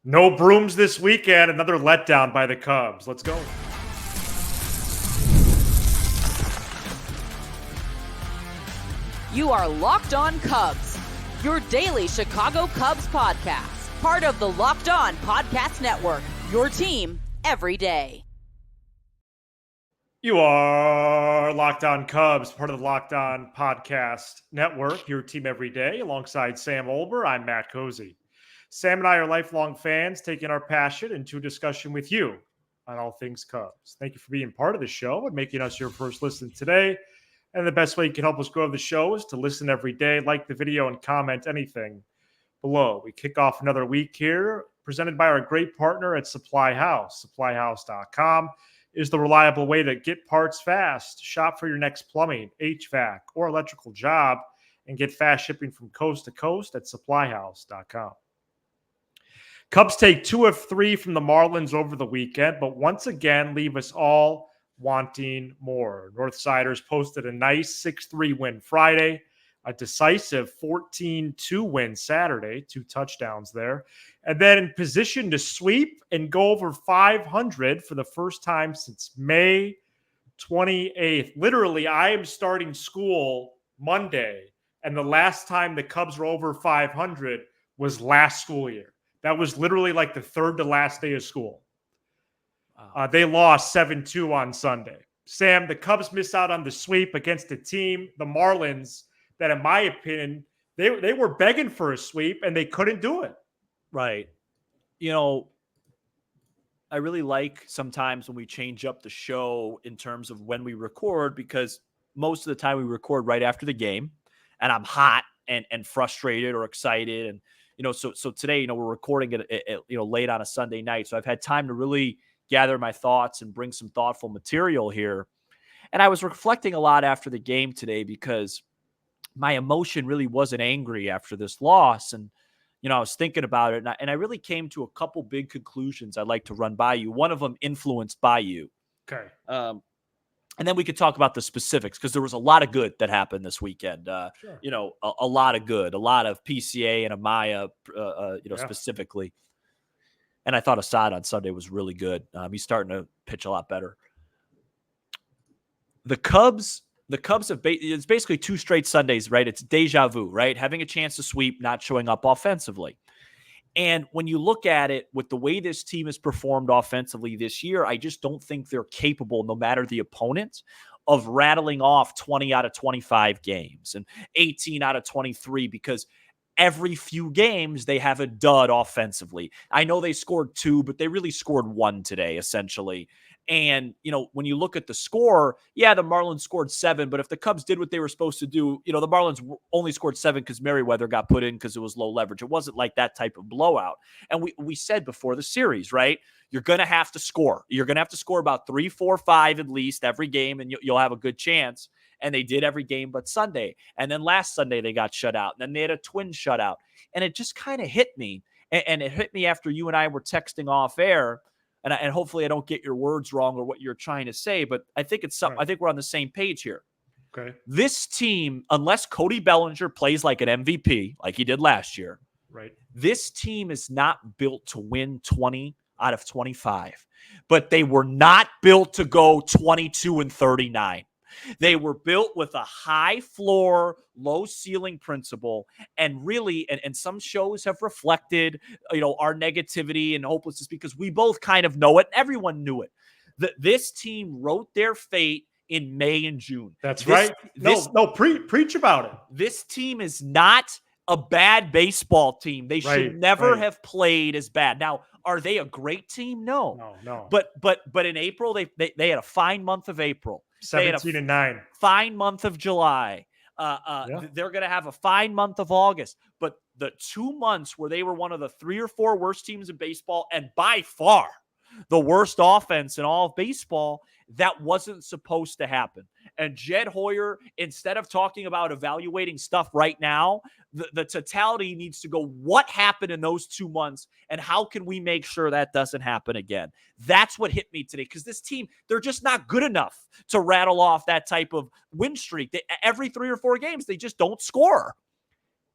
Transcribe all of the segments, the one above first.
No brooms this weekend. Another letdown by the Cubs. Let's go. You are Locked On Cubs, your daily Chicago Cubs podcast. Part of the Locked On Podcast Network, your team every day. You are Locked On Cubs, part of the Locked On Podcast Network, your team every day. Alongside Sam Olber, I'm Matt Cozy. Sam and I are lifelong fans, taking our passion into discussion with you on all things Cubs. Thank you for being part of the show and making us your first listen today. And the best way you can help us grow the show is to listen every day, like the video, and comment anything below. We kick off another week here, presented by our great partner at Supply House. SupplyHouse.com is the reliable way to get parts fast. Shop for your next plumbing, HVAC, or electrical job, and get fast shipping from coast to coast at SupplyHouse.com. Cubs take 2 of 3 from the Marlins over the weekend, but once again leave us all wanting more. Northsiders posted a nice 6-3 win Friday, a decisive 14-2 win Saturday, 2 touchdowns there, and then in position to sweep and go over 500 for the first time since May 28th. Literally, I am starting school Monday, and the last time the Cubs were over 500 was last school year. That was literally like the third to last day of school. They lost 7-2 on Sunday. Sam, the Cubs missed out on the sweep against a team, the Marlins, that in my opinion, they were begging for a sweep and they couldn't do it. Right. You know, I really like sometimes when we change up the show in terms of when we record, because most of the time we record right after the game and I'm hot and frustrated or excited. And, so today, we're recording it, late on a Sunday night. So I've had time to really gather my thoughts and bring some thoughtful material here. And I was reflecting a lot after the game today because my emotion really wasn't angry after this loss. And, I was thinking about it and I really came to a couple big conclusions I'd like to run by you. One of them influenced by you. Okay. And then we could talk about the specifics because there was a lot of good that happened this weekend. Sure. A lot of good, a lot of PCA and Amaya, specifically. And I thought Assad on Sunday was really good. He's starting to pitch a lot better. The Cubs have it's basically 2 straight Sundays, right? It's deja vu, right? Having a chance to sweep, not showing up offensively. And when you look at it with the way this team has performed offensively this year, I just don't think they're capable, no matter the opponent, of rattling off 20 out of 25 games and 18 out of 23 because every few games they have a dud offensively. I know they scored 2, but they really scored 1 today, essentially. And, when you look at the score, the Marlins scored 7, but if the Cubs did what they were supposed to do, the Marlins only scored 7 because Merriweather got put in because it was low leverage. It wasn't like that type of blowout. And we said before the series, right? You're going to have to score. You're going to have to score about 3, 4, 5 at least every game, and you'll have a good chance. And they did every game but Sunday. And then last Sunday they got shut out. And then they had a twin shutout. And it just kind of hit me. And it hit me after you and I were texting off air. And hopefully I don't get your words wrong or what you're trying to say, but I think it's something. Right. I think we're on the same page here. Okay. This team, unless Cody Bellinger plays like an MVP, like he did last year, right? This team is not built to win 20 out of 25, but they were not built to go 22-39. They were built with a high floor, low ceiling principle. And really, and some shows have reflected, our negativity and hopelessness because we both kind of know it. Everyone knew it. This team wrote their fate in May and June. That's right. Preach about it. This team is not a bad baseball team. They should never have played as bad. Now, are they a great team? No. But in April, they had a fine month of April. 17-9. Fine month of July. They're going to have a fine month of August. But the 2 months where they were one of the 3 or 4 worst teams in baseball, and by far the worst offense in all of baseball, that wasn't supposed to happen. And Jed Hoyer, instead of talking about evaluating stuff right now, the totality needs to go, what happened in those 2 months and how can we make sure that doesn't happen again? That's what hit me today, because this team, they're just not good enough to rattle off that type of win streak. Every 3 or 4 games, they just don't score.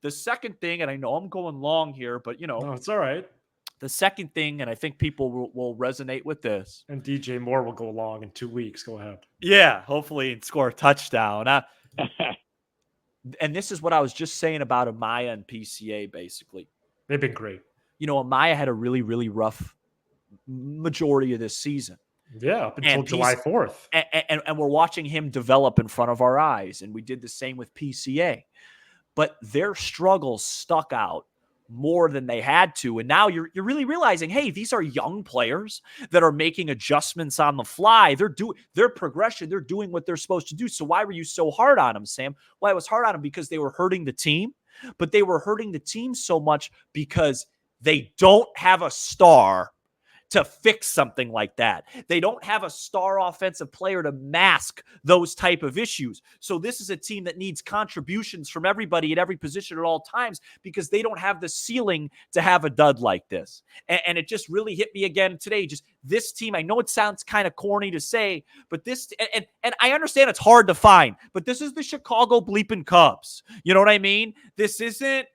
The second thing, and I know I'm going long here, but no, it's all right. The second thing, and I think people will resonate with this. And DJ Moore will go along in 2 weeks. Go ahead. Yeah, hopefully and score a touchdown. And this is what I was just saying about Amaya and PCA, basically. They've been great. Amaya had a really, really rough majority of this season. Yeah, up until July 4th. And we're watching him develop in front of our eyes. And we did the same with PCA. But their struggles stuck out more than they had to. And now you're really realizing, hey, these are young players that are making adjustments on the fly. Their progression. They're doing what they're supposed to do. So why were you so hard on them, Sam? Well, I was hard on them because they were hurting the team, but they were hurting the team so much because they don't have a star to fix something like that. They don't have a star offensive player to mask those type of issues. So this is a team that needs contributions from everybody at every position at all times because they don't have the ceiling to have a dud like this. And it just really hit me again today. Just this team, I know it sounds kind of corny to say, but this, and I understand it's hard to find, but this is the Chicago bleeping Cubs. You know what I mean? This isn't,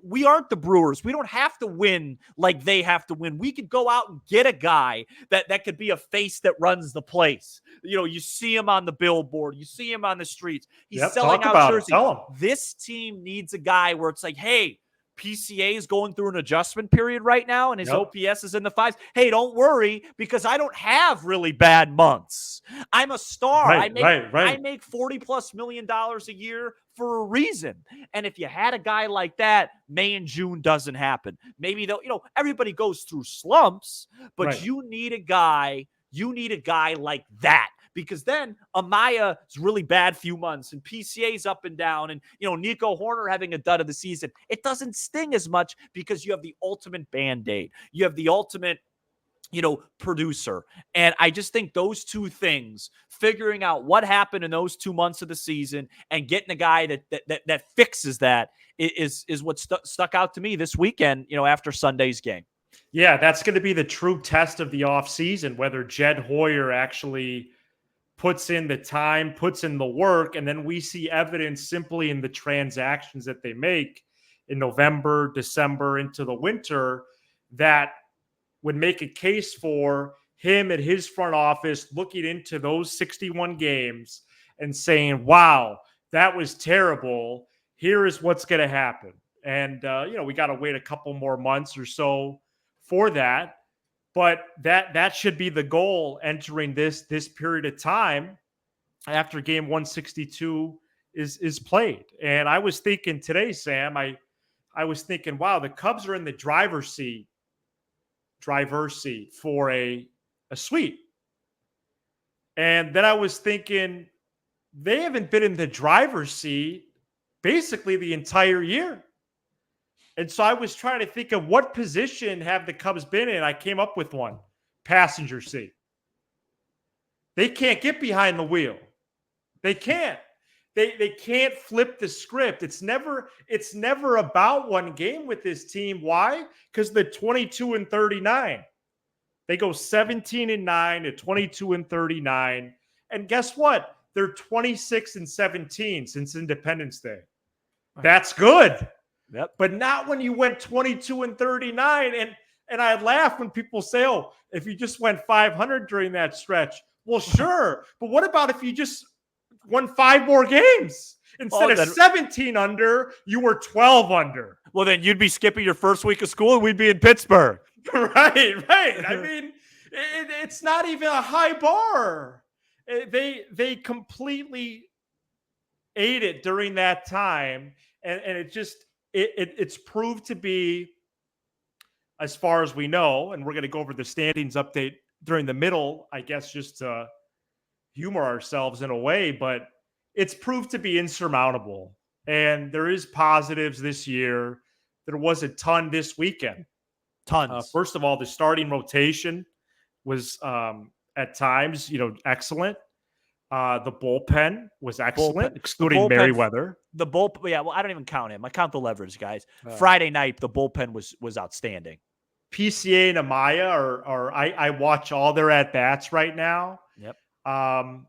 we aren't the Brewers. We don't have to win like they have to win. We could go out and get a guy that could be a face that runs the place. You see him on the billboard. You see him on the streets. He's selling out jerseys. This team needs a guy where it's like, hey, PCA is going through an adjustment period right now, and his OPS is in the fives. Hey, don't worry, because I don't have really bad months. I'm a star. I make $40+ million a year for a reason. And if you had a guy like that, May and June doesn't happen. Maybe they'll, everybody goes through slumps, but you need a guy like that. Because then Amaya's really bad few months and PCA's up and down and, Nico Horner having a dud of the season. It doesn't sting as much because you have the ultimate Band-Aid. You have the ultimate, producer. And I just think those two things, figuring out what happened in those 2 months of the season and getting a guy that fixes that is what stuck out to me this weekend, after Sunday's game. Yeah, that's going to be the true test of the offseason, whether Jed Hoyer actually puts in the time, puts in the work, and then we see evidence simply in the transactions that they make in November, December, into the winter that would make a case for him and his front office looking into those 61 games and saying, wow, that was terrible. Here is what's going to happen. And, we got to wait a couple more months or so for that. But that should be the goal entering this period of time after game 162 is played. And I was thinking today, Sam, I was thinking, wow, the Cubs are in the driver's seat for a sweep. And then I was thinking they haven't been in the driver's seat basically the entire year. And so I was trying to think of what position have the Cubs been in. I came up with one: passenger seat. They can't get behind the wheel. They can't. They can't flip the script. It's never about one game with this team. Why? Because they're 22-39. They go 17-9 to 22-39. And guess what? They're 26-17 since Independence Day. That's good. Yep. But not when you went 22-39. And I laugh when people say, oh, if you just went 500 during that stretch. Well, sure. But what about if you just won 5 more games? Instead of 17 under, you were 12 under. Well, then you'd be skipping your first week of school and we'd be in Pittsburgh. Right. I mean, it's not even a high bar. They completely ate it during that time. And it's proved to be, as far as we know, and we're going to go over the standings update during the middle, I guess, just to humor ourselves in a way, but it's proved to be insurmountable. And there is positives this year. There was a ton this weekend. Tons. First of all, the starting rotation was at times, excellent. The bullpen was excellent, excluding Merriweather. The bullpen, yeah. Well, I don't even count him. I count the leverage guys. Friday night, the bullpen was outstanding. PCA and Amaya I watch all their at bats right now. Yep. And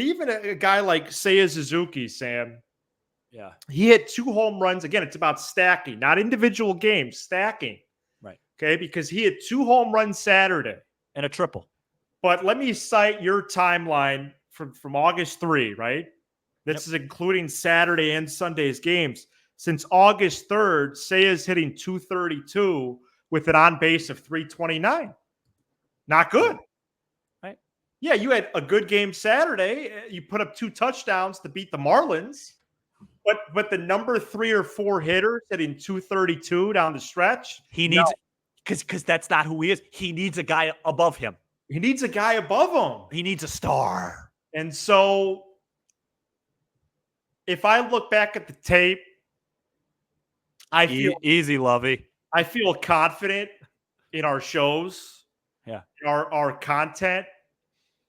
even a guy like Seiya Suzuki, Sam. Yeah. He hit 2 home runs. Again, it's about stacking, not individual games, stacking. Right. Okay, because he had 2 home runs Saturday. And a triple. But let me cite your timeline from August 3, right? This is including Saturday and Sunday's games. Since August 3rd, Seiya's hitting 232 with an on base of 329. Not good. Right. Yeah, you had a good game Saturday. You put up 2 touchdowns to beat the Marlins. But the number 3 or 4 hitters hitting 232 down the stretch. He needs because that's not who he is. He needs a guy above him. He needs a guy above him. He needs a star. And so if I look back at the tape, I feel easy, Lovey. I feel confident in our shows, in our content,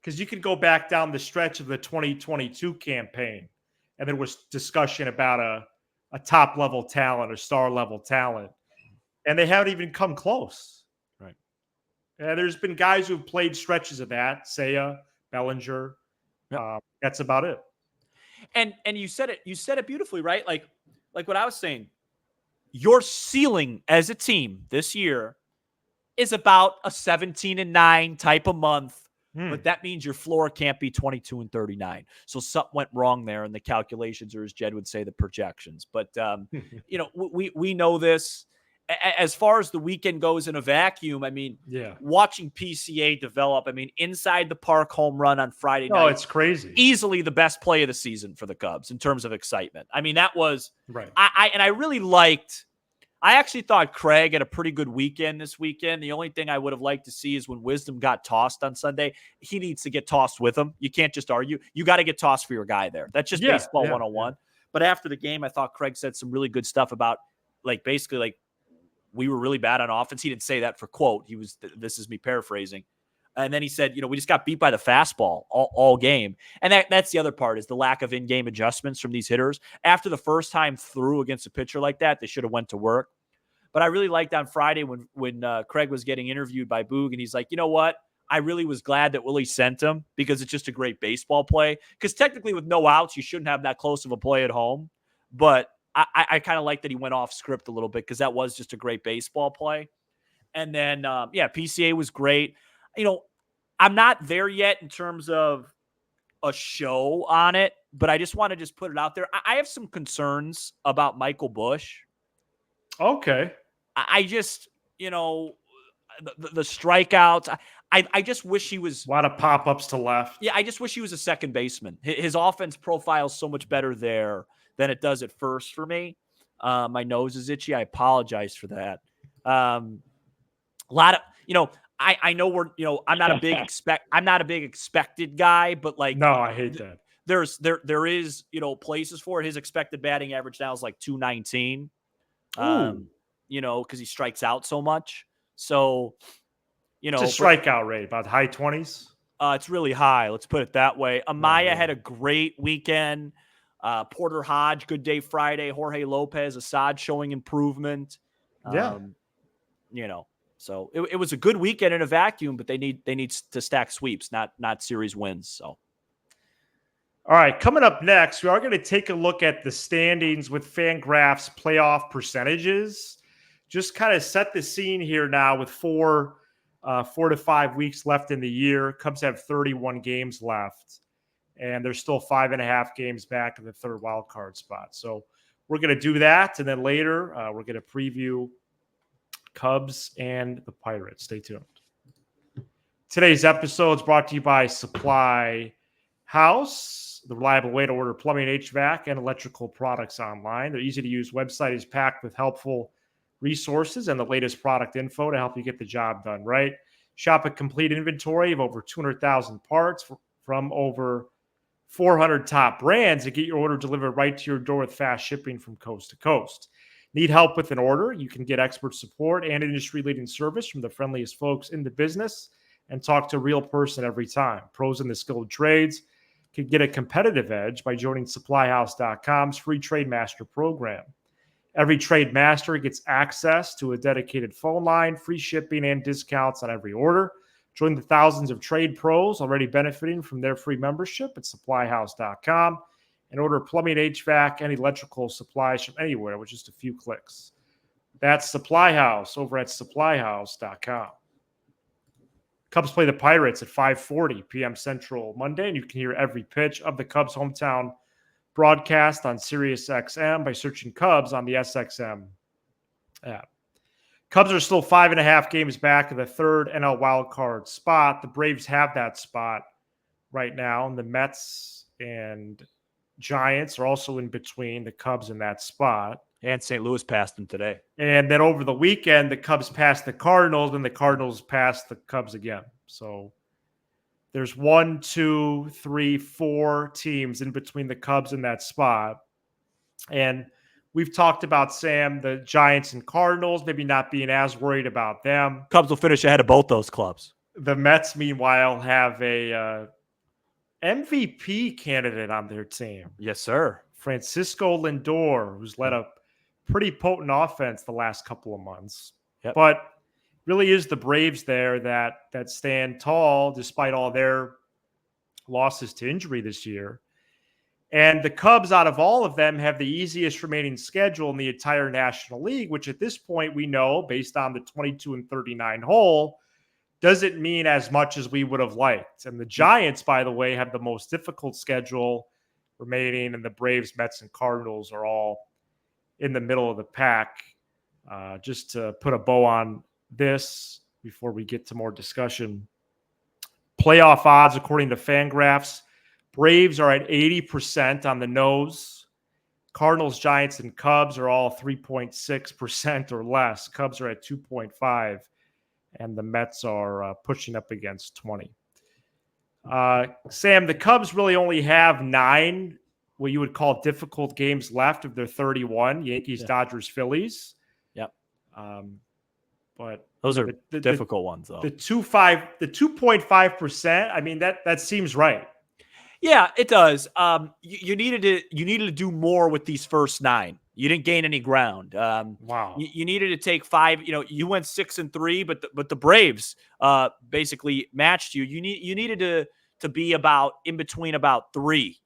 because you can go back down the stretch of the 2022 campaign, and there was discussion about a top level talent or star level talent, and they haven't even come close. Right. There's been guys who've played stretches of that, Seiya, Bellinger. Yep. That's about it. And you said it beautifully, right? Like what I was saying. Your ceiling as a team this year is about a 17-9 type of month, but that means your floor can't be 22-39. So something went wrong there in the calculations, or as Jed would say, the projections. But we know this. As far as the weekend goes in a vacuum, I mean, watching PCA develop, I mean, inside the park home run on Friday night. Oh, it's crazy. Easily the best play of the season for the Cubs in terms of excitement. I mean, that was right. I actually thought Craig had a pretty good weekend this weekend. The only thing I would have liked to see is when Wisdom got tossed on Sunday, he needs to get tossed with him. You can't just argue. You got to get tossed for your guy there. That's just baseball 101. Yeah. But after the game, I thought Craig said some really good stuff about basically we were really bad on offense. He didn't say that for quote. This is me paraphrasing. And then he said, we just got beat by the fastball all game. And that's the other part is the lack of in-game adjustments from these hitters. After the first time through against a pitcher like that, they should have went to work. But I really liked on Friday when Craig was getting interviewed by Boog, and he's like, you know what? I really was glad that Willie sent him because it's just a great baseball play. Because technically with no outs, you shouldn't have that close of a play at home. But I kind of like that he went off script a little bit because that was just a great baseball play. And then, PCA was great. I'm not there yet in terms of a show on it, but I just want to just put it out there. I have some concerns about Michael Busch. Okay. I just, the strikeouts. I just wish he was a lot of pop-ups to left. Yeah, I just wish he was a second baseman. His offense profile is so much better there than it does at first for me. My nose is itchy. I apologize for that. A lot of, I know we're, I'm not a big expected guy, but no, I hate that. There is, places for it. His expected batting average now is like 219. Because he strikes out so much. So, it's a strikeout rate, about high 20s. It's really high. Let's put it that way. Amaya had a great weekend. Porter Hodge, good day Friday. Jorge Lopez, Assad showing improvement. So it was a good weekend in a vacuum, but they need to stack sweeps, not series wins. So. All right, coming up next, we are going to take a look at the standings with FanGraphs playoff percentages. Just kind of set the scene here now with 4 to 5 weeks left in the year. Cubs have 31 games left, and there's still 5.5 games back in the third wild card spot. So we're going to do that, and then later we're going to preview Cubs and the Pirates. Stay tuned. Today's episode is brought to you by Supply House, the reliable way to order plumbing, HVAC, and electrical products online. Their easy-to-use website is packed with helpful resources and the latest product info to help you get the job done right. Shop a complete inventory of over 200,000 parts from over 400 top brands to get your order delivered right to your door with fast shipping from coast to coast. Need help with an order? You can get expert support and industry-leading service from the friendliest folks in the business and talk to a real person every time. Pros in the skilled trades can get a competitive edge by joining SupplyHouse.com's free Trade Master program. Every Trade Master gets access to a dedicated phone line, free shipping, and discounts on every order. Join the thousands of trade pros already benefiting from their free membership at SupplyHouse.com and order plumbing, HVAC, and electrical supplies from anywhere with just a few clicks. That's Supply House over at supplyhouse.com. Cubs play the Pirates at 5:40 p.m. Central Monday, and you can hear every pitch of the Cubs hometown broadcast on Sirius XM by searching Cubs on the SXM app. Cubs are still 5.5 games back of the third NL wildcard spot. The Braves have that spot right now, and the Mets and Giants are also in between the Cubs in that spot. And St. Louis passed them today. And then over the weekend, the Cubs passed the Cardinals, and the Cardinals passed the Cubs again. So there's 1, 2, 3, 4 teams in between the Cubs in that spot. And we've talked about, Sam, the Giants and Cardinals, maybe not being as worried about them. Cubs will finish ahead of both those clubs. The Mets, meanwhile, have a MVP candidate on their team. Yes, sir. Francisco Lindor, who's led a pretty potent offense the last couple of months. Yep. But really is the Braves there that stand tall despite all their losses to injury this year. And the Cubs, out of all of them, have the easiest remaining schedule in the entire National League, which at this point we know, based on the 22-39 hole, doesn't mean as much as we would have liked. And the Giants, by the way, have the most difficult schedule remaining, and the Braves, Mets, and Cardinals are all in the middle of the pack. Just to put a bow on this before we get to more discussion. Playoff odds, according to FanGraphs, Braves are at 80% on the nose. Cardinals, Giants, and Cubs are all 3.6% or less. Cubs are at 2.5%, and the Mets are pushing up against 20%. Sam, the Cubs really only have 9 what you would call difficult games left of their 31, Yankees, Dodgers, Phillies. Yep. But those are difficult ones, though. The 2.5%, I mean, that seems right. Yeah, it does. You needed to do more with these first 9. You didn't gain any ground. Wow. You needed to take 5. You went 6-3, but the Braves basically matched you. You needed to be about in between about 3.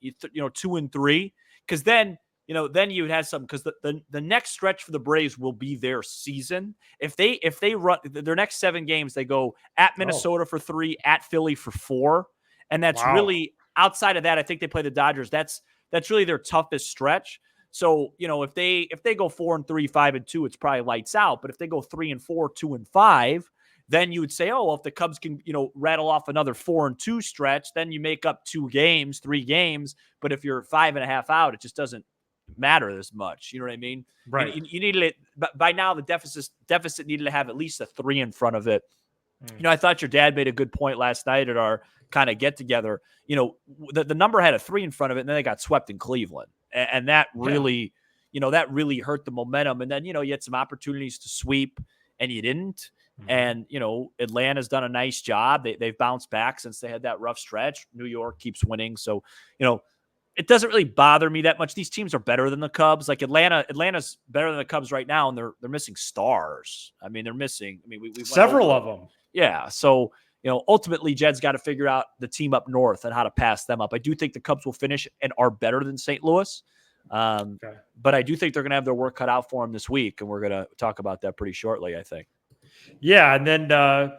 2 and 3, because then you would have something, because the next stretch for the Braves will be their season. If they run their next 7 games, they go at Minnesota for 3, at Philly for 4, and that's really, outside of that, I think they play the Dodgers. That's really their toughest stretch. So, if they go 4-3, 5-2, it's probably lights out. But if they go 3-4, 2-5, then you would say, oh, well, if the Cubs can, rattle off another 4-2 stretch, then you make up 2 games, 3 games. But if you're 5.5 out, it just doesn't matter as much. You know what I mean? Right. You needed it. But by now, the deficit needed to have at least a 3 in front of it. I thought your dad made a good point last night at our kind of get together. The number had a 3 in front of it, and then they got swept in Cleveland. And that really, that really hurt the momentum. And then, you had some opportunities to sweep, and you didn't. And, Atlanta's done a nice job. They've bounced back since they had that rough stretch. New York keeps winning. So, it doesn't really bother me that much. These teams are better than the Cubs. Like Atlanta's better than the Cubs right now, and they're missing stars. I mean, they're missing. I mean, we've several of them. Yeah. So, ultimately, Jed's got to figure out the team up north and how to pass them up. I do think the Cubs will finish and are better than St. Louis. But I do think they're going to have their work cut out for them this week, and we're going to talk about that pretty shortly, I think. Yeah, and then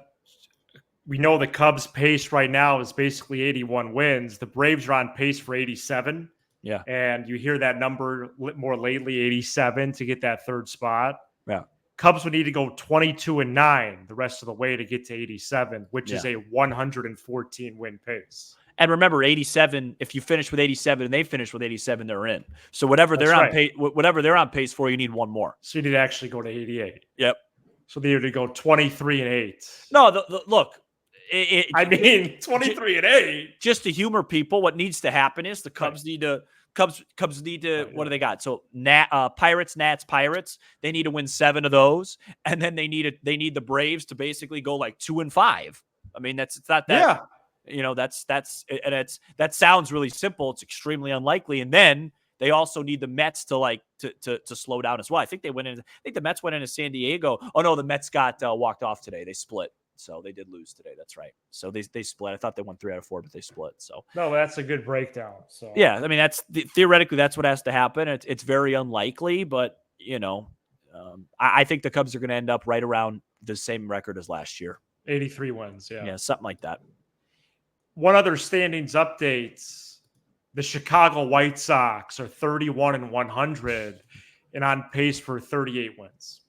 we know the Cubs' pace right now is basically 81 wins. The Braves are on pace for 87. Yeah. And you hear that number more lately, 87, to get that third spot. Yeah. Cubs would need to go 22-9 the rest of the way to get to 87, which is a 114 win pace. And remember, 87. If you finish with 87 and they finish with 87, they're in. So whatever they're on pace for, you need one more. So you need to actually go to 88. Yep. So they need to go 23-8. No, look. 23-8. Just to humor people, what needs to happen is the Cubs need to. Cubs need to. What do they got? So Pirates, Nats, Pirates. They need to win 7 of those, and then they need the Braves to basically go like 2-5. I mean, it's not that. Yeah. That sounds really simple. It's extremely unlikely, and then they also need the Mets to slow down as well. I think the Mets went into San Diego. Oh no, the Mets got walked off today. They split. So they did lose today. That's right. So they split. I thought they won 3 out of 4, but they split. So no, that's a good breakdown. So yeah, I mean theoretically that's what has to happen. It's very unlikely, but I think the Cubs are going to end up right around the same record as last year. 83 wins. Yeah. Yeah, something like that. One other standings updates. The Chicago White Sox are 31-100 and on pace for 38 wins.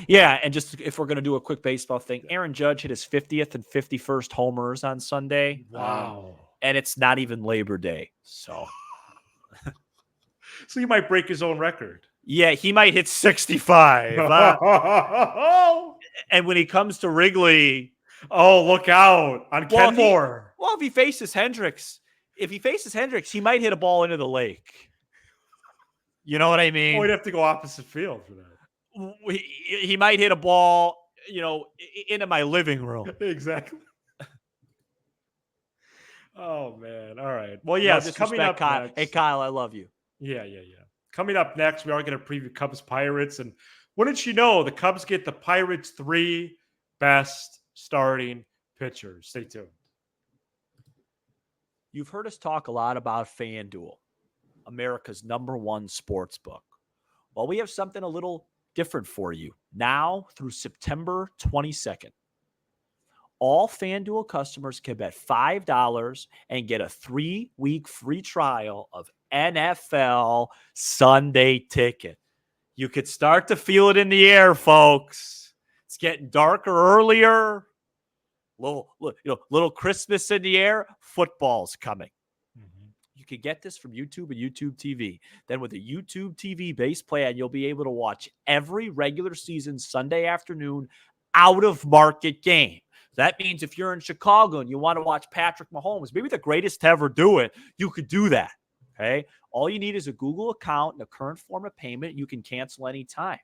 Yeah, and just if we're going to do a quick baseball thing, Aaron Judge hit his 50th and 51st homers on Sunday. Wow. And it's not even Labor Day. So he might break his own record. Yeah, he might hit 65. And when he comes to Wrigley, look out on Kenmore. If he faces Hendricks, he might hit a ball into the lake. You know what I mean? He'd have to go opposite field for that. He might hit a ball, into my living room. Exactly. Oh, man. All right. Well, yeah, coming up Kyle. Next. Hey, Kyle, I love you. Yeah. Coming up next, we are going to preview Cubs Pirates. And wouldn't you know, the Cubs get the Pirates' 3 best starting pitchers. Stay tuned. You've heard us talk a lot about FanDuel, America's #1 sports book. Well, we have something a little different for you now through September 22nd. All FanDuel customers can bet $5 and get a 3-week free trial of NFL Sunday Ticket. You could start to feel it in the air, folks. It's getting darker earlier. Little Christmas in the air. Football's coming. You can get this from YouTube and YouTube TV. Then with a YouTube TV base plan, you'll be able to watch every regular season Sunday afternoon out-of-market game. That means if you're in Chicago and you want to watch Patrick Mahomes, maybe the greatest to ever do it, you could do that, okay? All you need is a Google account and a current form of payment. You can cancel anytime.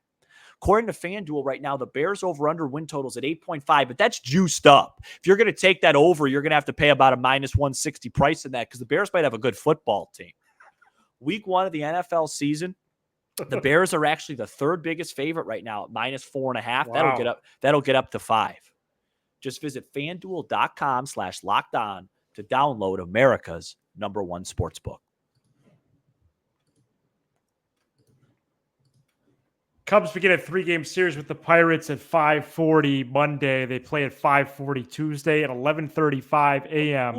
According to FanDuel right now, the Bears over-under win totals at 8.5, but that's juiced up. If you're going to take that over, you're going to have to pay about a -160 price in that because the Bears might have a good football team. Week 1 of the NFL season, the Bears are actually the 3rd biggest favorite right now at -4.5. Wow. That'll get up to 5. Just visit FanDuel.com/lockedon to download America's #1 sportsbook. Cubs begin a 3-game series with the Pirates at 5:40 Monday. They play at 5:40 Tuesday at 11:35 a.m.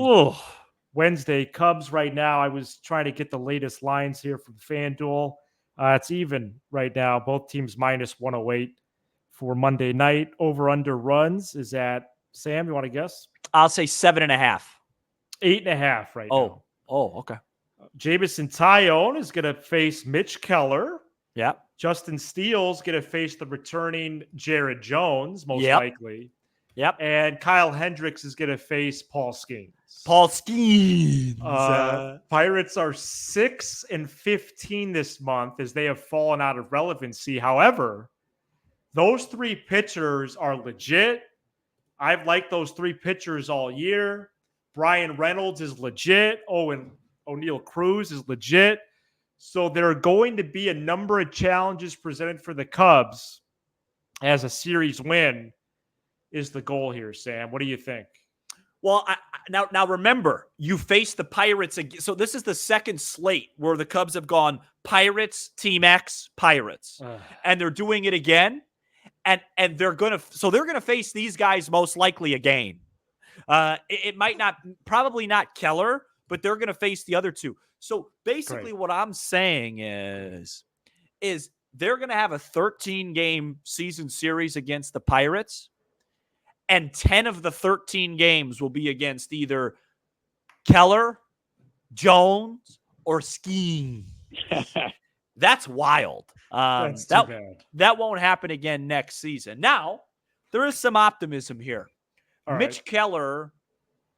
Wednesday. Cubs right now, I was trying to get the latest lines here from FanDuel. It's even right now. Both teams -108 for Monday night. Over-under runs is at, Sam, you want to guess? I'll say 7.5. 8.5 right now. Oh, okay. Jamison Tyone is going to face Mitch Keller. Yeah. Justin Steele's going to face the returning Jared Jones, most likely. Yep. And Kyle Hendricks is going to face Paul Skeens. Pirates are 6-15 this month as they have fallen out of relevancy. However, those 3 pitchers are legit. I've liked those 3 pitchers all year. Brian Reynolds is legit. And O'Neill Cruz is legit. So there are going to be a number of challenges presented for the Cubs as a series win is the goal here, Sam. What do you think? Well, now remember, you face the Pirates again. So this is the second slate where the Cubs have gone Pirates, Team X, Pirates. And they're doing it again. And they're going to face these guys most likely again. It might not, probably not Keller, but they're going to face the other 2. So basically what I'm saying is they're going to have a 13-game season series against the Pirates, and 10 of the 13 games will be against either Keller, Jones, or Skeens. That's wild. That's too bad. That won't happen again next season. Now, there is some optimism here. Mitch Keller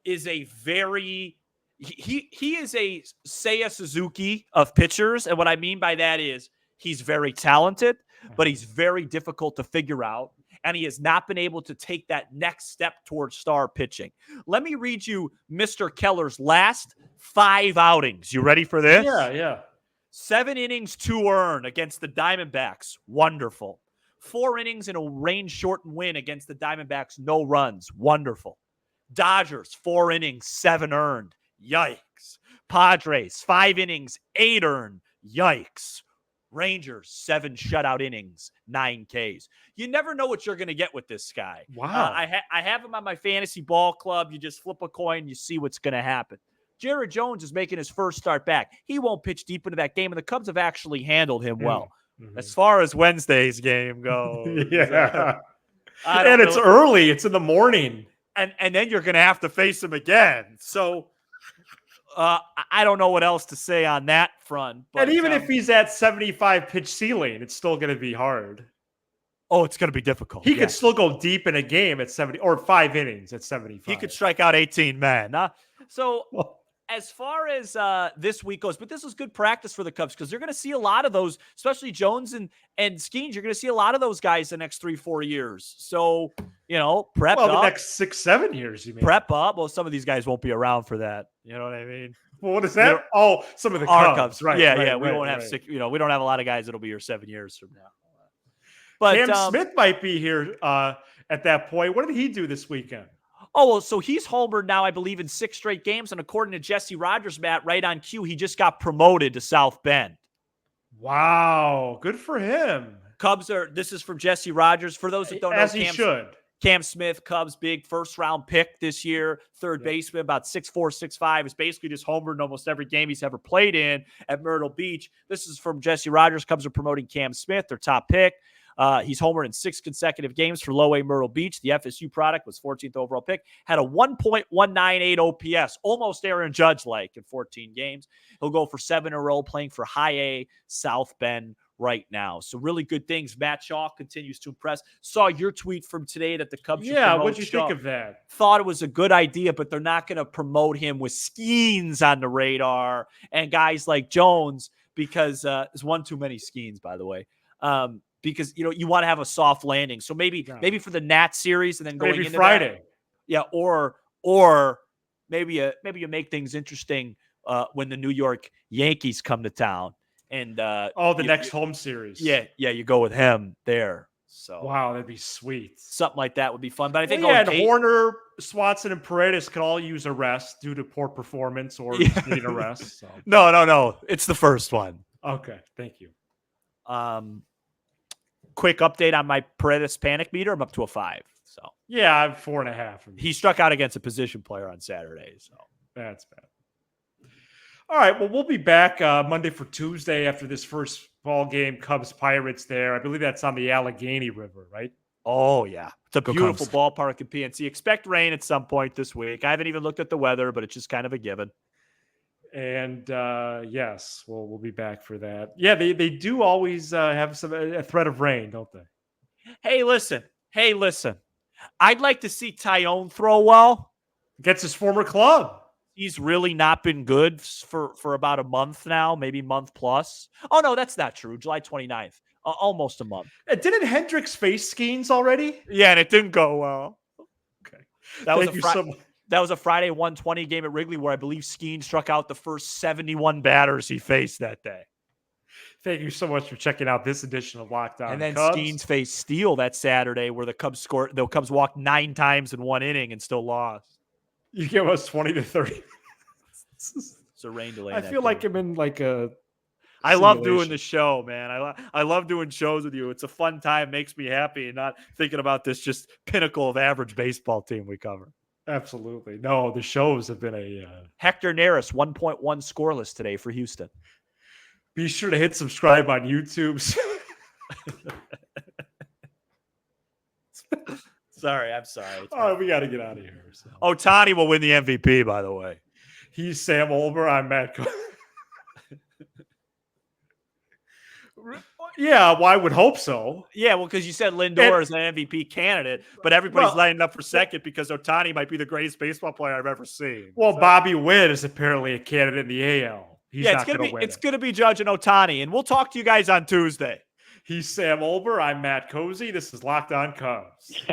is a very he is a Seiya Suzuki of pitchers, and what I mean by that is he's very talented, but he's very difficult to figure out, and he has not been able to take that next step towards star pitching. Let me read you Mr. Keller's last 5 outings. You ready for this? Yeah. 7 innings, 2 earned against the Diamondbacks. Wonderful. 4 innings and a rain-shortened win against the Diamondbacks. No runs. Wonderful. Dodgers, 4 innings, 7 earned. Yikes. Padres, 5 innings, 8 earned. Yikes. Rangers, 7 shutout innings, 9 Ks. You never know what you're going to get with this guy. Wow. I have him on my fantasy ball club. You just flip a coin, you see what's going to happen. Jared Jones is making his first start back. He won't pitch deep into that game, and the Cubs have actually handled him well. Mm-hmm. As far as Wednesday's game goes. Yeah. And it's early. It's in the morning. And then you're going to have to face him again. So I don't know what else to say on that front. But, and even if he's at 75 pitch ceiling, it's still going to be hard. Oh, it's going to be difficult. He could still go deep in a game at 70 or 5 innings at 75. He could strike out 18 men. So as far as this week goes, but this is good practice for the Cubs because they're going to see a lot of those, especially Jones and Skeens. You're going to see a lot of those guys the next 3-4 years. So, prep up. The next 6-7 years, you mean? Prep up. Well, some of these guys won't be around for that. You know what I mean? Well, what is that? Some of the Cubs. Right. Yeah. We won't have 6. We don't have a lot of guys that'll be here 7 years from now. But Cam Smith might be here at that point. What did he do this weekend? Oh, well, so he's homered now, I believe, in 6 straight games. And according to Jesse Rogers, Matt, right on cue, he just got promoted to South Bend. Wow. Good for him. This is from Jesse Rogers. For those that don't know, as he should. Cam Smith, Cubs, big first-round pick this year, third baseman, about 6'4", 6'5", is basically just homered in almost every game he's ever played in at Myrtle Beach. This is from Jesse Rogers. Cubs are promoting Cam Smith, their top pick. He's homered in 6 consecutive games for Low A Myrtle Beach. The FSU product was 14th overall pick. Had a 1.198 OPS, almost Aaron Judge-like in 14 games. He'll go for 7 in a row, playing for High A South Bend right now. So really good things. Matt Shaw continues to impress. Saw your tweet from today that the Cubs should promote what'd you Shaw. think of that? Thought it was a good idea, but they're not going to promote him with Skeens on the radar and guys like Jones because there's one too many Skeens, by the way. Because you want to have a soft landing. So maybe for the Nat series and then going into Friday. Or maybe you make things interesting when the New York Yankees come to town and next home series. Yeah, you go with him there. So wow, that'd be sweet. Something like that would be fun. But I think Horner, Swanson, and Paredes could all use a rest due to poor performance or need a rest. So. No. It's the first one. Okay, thank you. Quick update on my Paredes panic meter. I'm up to a 5. So yeah, I'm 4.5. He struck out against a position player on Saturday. So that's bad. All right. Well, we'll be back Monday for Tuesday after this first ball game, Cubs Pirates there. I believe that's on the Allegheny River, right? Oh, yeah. It's a beautiful ballpark in PNC. Expect rain at some point this week. I haven't even looked at the weather, but it's just kind of a given. And yes, we'll be back for that. Yeah, they do always have a threat of rain, don't they? Hey, listen. I'd like to see Tyone throw well. Against his former club. He's really not been good for about a month now, maybe month plus. Oh, no, that's not true. July 29th. Almost a month. Didn't Hendricks face Skeens already? Yeah, and it didn't go well. Okay. Thank you so much. That was a Friday 120 game at Wrigley where I believe Skeens struck out the first 71 batters he faced that day. Thank you so much for checking out this edition of Locked On And then Cubs. Skeens faced Steele that Saturday where the Cubs walked 9 times in 1 inning and still lost. You give us 20 to 30. It's a rain delay. I feel like I'm in like a I love doing the show, man. I love doing shows with you. It's a fun time. Makes me happy and not thinking about this just pinnacle of average baseball team we cover. Absolutely. No, the shows have been a... Hector Neris, 1.1 scoreless today for Houston. Be sure to hit subscribe on YouTube. Sorry, I'm sorry. All right, we got to get out of here. So. Ohtani will win the MVP, by the way. He's Sam Olber. I'm Matt Cook. Yeah, well, I would hope so. Yeah, well, because you said Lindor is an MVP candidate, but everybody's lining up for second because Ohtani might be the greatest baseball player I've ever seen. Well, so. Bobby Witt is apparently a candidate in the AL. It's going to be Judge and Ohtani, and we'll talk to you guys on Tuesday. He's Sam Olber. I'm Matt Cozy. This is Locked On Cubs.